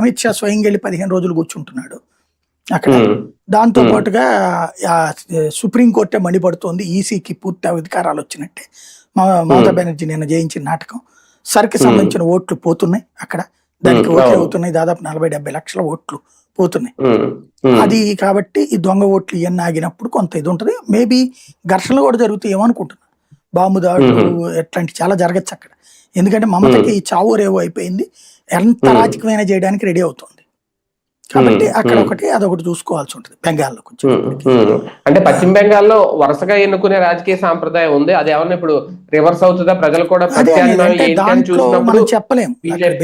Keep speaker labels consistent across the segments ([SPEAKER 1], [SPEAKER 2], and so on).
[SPEAKER 1] అమిత్ షా స్వయంగా వెళ్ళి 15 రోజులు కూర్చుంటున్నాడు అక్కడ. దాంతో పాటుగా సుప్రీంకోర్టే మండిపడుతోంది, ఈసీకి పూర్తి అధికారాలు వచ్చినట్టే. మమతా బెనర్జీ నిన్న జయించిన నాటకం. సర్కి సంబంధించిన ఓట్లు పోతున్నాయి అక్కడ, దానికి ఓకే అవుతున్నాయి. దాదాపు 40-70 లక్షల ఓట్లు పోతున్నాయి. అది కాబట్టి ఈ దొంగ ఓట్లు ఇవన్నీ ఆగినప్పుడు కొంత ఇది ఉంటుంది. మేబీ ఘర్షణలు కూడా జరుగుతాయి ఏమనుకుంటున్నాను. బాంబు దాడులు ఎట్లాంటి చాలా జరగచ్చు అక్కడ. ఎందుకంటే మమతకి చావు రేవు అయిపోయింది, ఎంత రాజకీయమైన చేయడానికి రెడీ అవుతుంది. కాబట్టి అక్కడ ఒకటి అదొకటి చూసుకోవాల్సి ఉంటుంది బెంగాల్లో కొంచెం.
[SPEAKER 2] అంటే పశ్చిమ బెంగాల్లో వరుసగా ఎన్నుకునే రాజకీయ సాంప్రదాయం ఉంది, అది ఏమన్నా ఇప్పుడు రివర్స్ అవుతుందా? ప్రజలు కూడా
[SPEAKER 1] దాంట్లో మనం చెప్పలేం.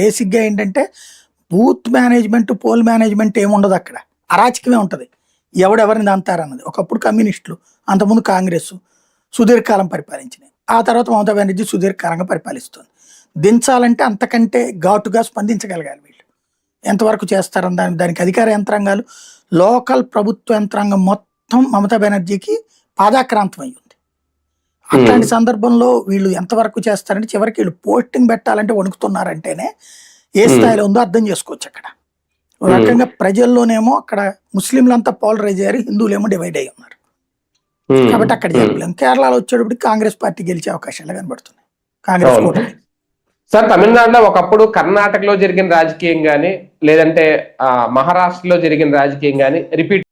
[SPEAKER 1] బేసిక్ గా ఏంటంటే బూత్ మేనేజ్మెంట్, పోల్ మేనేజ్మెంట్ ఏముండదు అక్కడ, అరాచకమే ఉంటది. ఎవరెవరిని దంతారన్నది. ఒకప్పుడు కమ్యూనిస్టులు, అంతకుముందు కాంగ్రెస్ సుదీర్ఘకాలం పరిపాలించినాయి. ఆ తర్వాత మమతా బెనర్జీ సుదీర్ఘకాలంగా పరిపాలిస్తుంది. దించాలంటే అంతకంటే ఘాటుగా స్పందించగలగాలి వీళ్ళు. ఎంతవరకు చేస్తారని దానికి అధికార యంత్రాంగాలు, లోకల్ ప్రభుత్వ యంత్రాంగం మొత్తం మమతా బెనర్జీకి పాదాక్రాంతం అయి ఉంది. అట్లాంటి సందర్భంలో వీళ్ళు ఎంతవరకు చేస్తారంటే చివరికి వీళ్ళు పోస్టింగ్ పెట్టాలంటే వణుకుతున్నారంటేనే ఏ స్థాయిలో ఉందో అర్థం చేసుకోవచ్చు. అక్కడ ఒక రకంగా ప్రజల్లోనేమో అక్కడ ముస్లింలంతా పోలరైజ్ అయ్యారు, హిందువులేమో డివైడ్ అయ్యి ఉన్నారు. కాబట్టి అక్కడ చెప్పలేం. కేరళలో వచ్చేటప్పటికి కాంగ్రెస్ పార్టీ గెలిచే అవకాశాలు కనబడుతున్నాయి, కాంగ్రెస్ కూటమి.
[SPEAKER 2] సార్, తమిళనాడులో ఒకప్పుడు కర్ణాటకలో జరిగిన రాజకీయం గానీ, లేదంటే మహారాష్ట్రలో జరిగిన రాజకీయం గానీ రిపీట్